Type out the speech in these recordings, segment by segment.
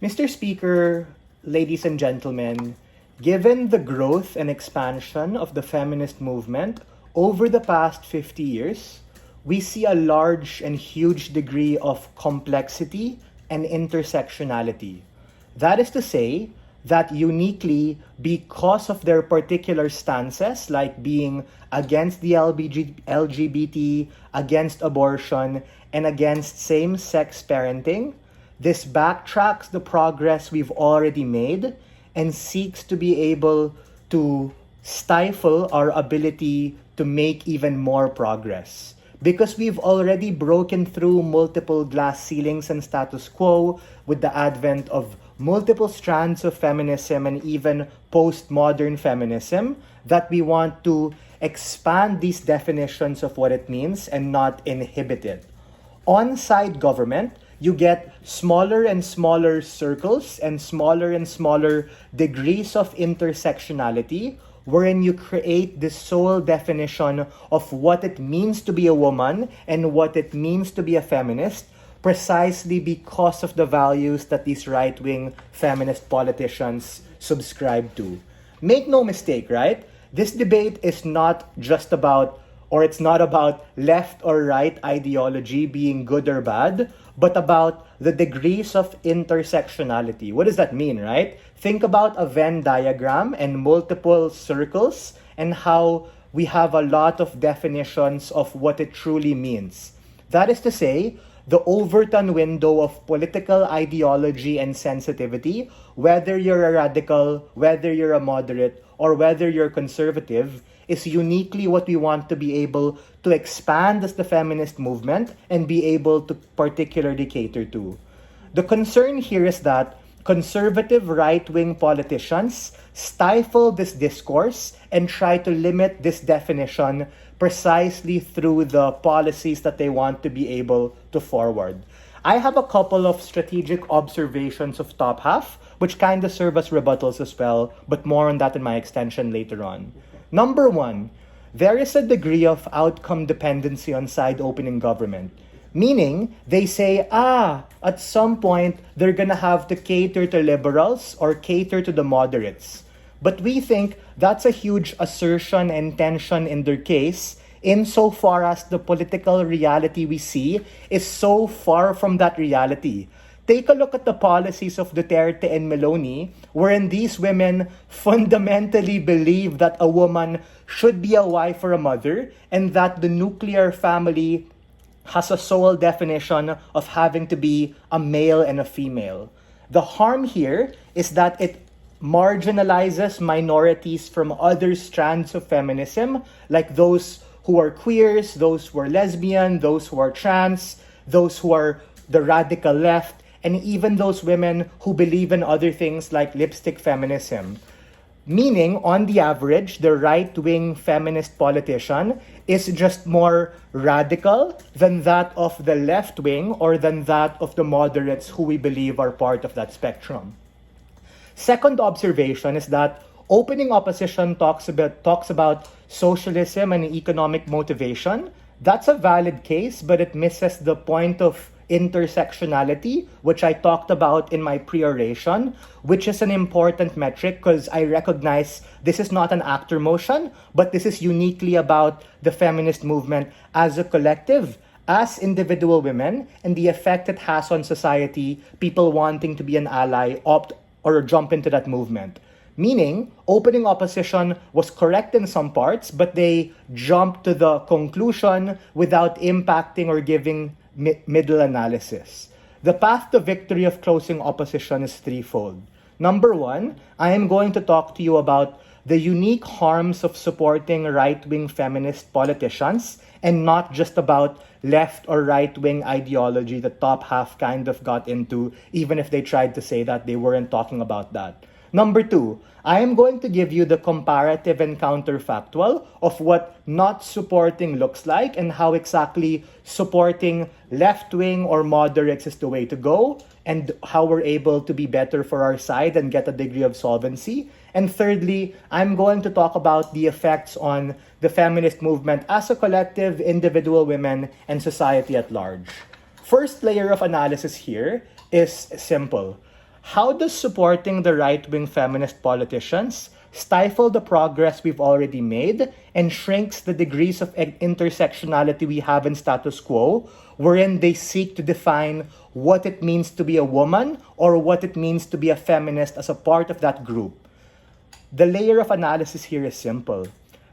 Mr. Speaker, ladies and gentlemen, given the growth and expansion of the feminist movement over the past 50 years, we see a large and huge degree of complexity and intersectionality. That is to say, that uniquely, because of their particular stances, like being against the LGBT, against abortion, and against same-sex parenting, this backtracks the progress we've already made and seeks to be able to stifle our ability to make even more progress. Because we've already broken through multiple glass ceilings and status quo with the advent of multiple strands of feminism and even postmodern feminism, that we want to expand these definitions of what it means and not inhibit it. On-side government, you get smaller and smaller circles and smaller degrees of intersectionality, wherein you create this sole definition of what it means to be a woman and what it means to be a feminist, precisely because of the values that these right-wing feminist politicians subscribe to. Make no mistake, right? This debate is not just about, or it's not about left or right ideology being good or bad, but about the degrees of intersectionality. What does that mean, right? Think about a Venn diagram and multiple circles and how we have a lot of definitions of what it truly means. That is to say, the Overton window of political ideology and sensitivity, whether you're a radical, whether you're a moderate, or whether you're conservative, is uniquely what we want to be able to expand as the feminist movement and be able to particularly cater to. The concern here is that conservative right-wing politicians stifle this discourse and try to limit this definition precisely through the policies that they want to be able to forward. I have a couple of strategic observations of top half, which kind of serve as rebuttals as well, but more on that in my extension later on. Number one, there is a degree of outcome dependency on side-opening government. Meaning, they say, at some point, they're gonna have to cater to liberals or cater to the moderates. But we think that's a huge assertion and tension in their case, insofar as the political reality we see is so far from that reality. Take a look at the policies of Duterte and Meloni, wherein these women fundamentally believe that a woman should be a wife or a mother, and that the nuclear family has a sole definition of having to be a male and a female. The harm here is that it marginalizes minorities from other strands of feminism, like those who are queers, those who are lesbian, those who are trans, those who are the radical left, and even those women who believe in other things like lipstick feminism. Meaning, on the average, the right-wing feminist politician is just more radical than that of the left-wing or than that of the moderates who we believe are part of that spectrum. Second observation is that opening opposition talks about socialism and economic motivation. That's a valid case, but it misses the point of intersectionality, which I talked about in my pre-oration, which is an important metric because I recognize this is not an actor motion, but this is uniquely about the feminist movement as a collective, as individual women, and the effect it has on society, people wanting to be an ally, opt or jump into that movement. Meaning, opening opposition was correct in some parts, but they jumped to the conclusion without impacting or giving middle analysis. The path to victory of closing opposition is threefold. Number one, I am going to talk to you about the unique harms of supporting right-wing feminist politicians and not just about left or right-wing ideology that top half kind of got into, even if they tried to say that they weren't talking about that. Number two, I am going to give you the comparative and counterfactual of what not supporting looks like and how exactly supporting left-wing or moderates is the way to go, and how we're able to be better for our side and get a degree of solvency. And thirdly, I'm going to talk about the effects on the feminist movement as a collective, individual women, and society at large. First layer of analysis here is simple. How does supporting the right-wing feminist politicians stifle the progress we've already made and shrinks the degrees of intersectionality we have in status quo, wherein they seek to define what it means to be a woman or what it means to be a feminist as a part of that group? The layer of analysis here is simple.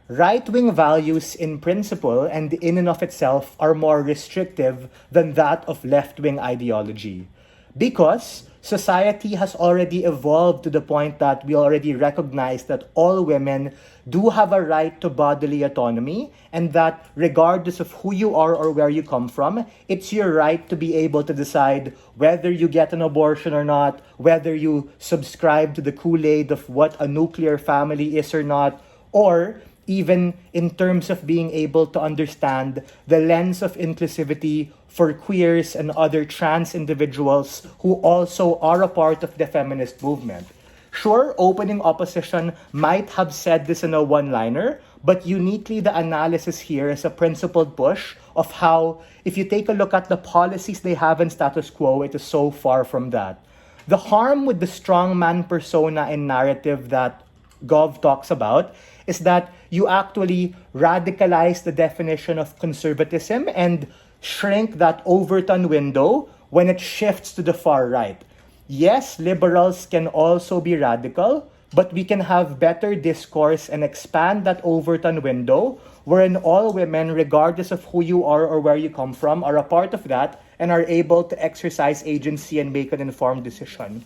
Right-wing values in principle and in and of itself are more restrictive than that of left-wing ideology, because society has already evolved to the point that we already recognize that all women do have a right to bodily autonomy, and that regardless of who you are or where you come from, it's your right to be able to decide whether you get an abortion or not, whether you subscribe to the Kool-Aid of what a nuclear family is or not, or even in terms of being able to understand the lens of inclusivity for queers and other trans individuals who also are a part of the feminist movement. Sure, opening opposition might have said this in a one-liner, but uniquely the analysis here is a principled push of how, if you take a look at the policies they have in status quo, it is so far from that. The harm with the strongman persona and narrative that Gov talks about is that you actually radicalize the definition of conservatism and shrink that Overton window when it shifts to the far right. Yes, liberals can also be radical, but we can have better discourse and expand that Overton window wherein all women, regardless of who you are or where you come from, are a part of that and are able to exercise agency and make an informed decision.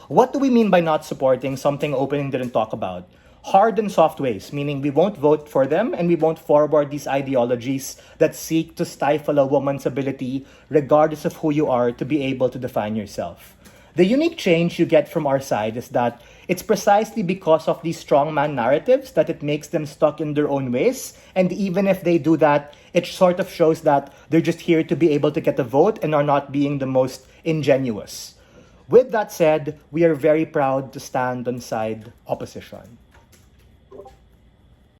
What do we mean by not supporting something opening didn't talk about? Hard and soft ways, meaning we won't vote for them and we won't forward these ideologies that seek to stifle a woman's ability, regardless of who you are, to be able to define yourself. The unique change you get from our side is that it's precisely because of these strongman narratives that it makes them stuck in their own ways. And even if they do that, it sort of shows that they're just here to be able to get a vote and are not being the most ingenuous. With that said, we are very proud to stand on side opposition.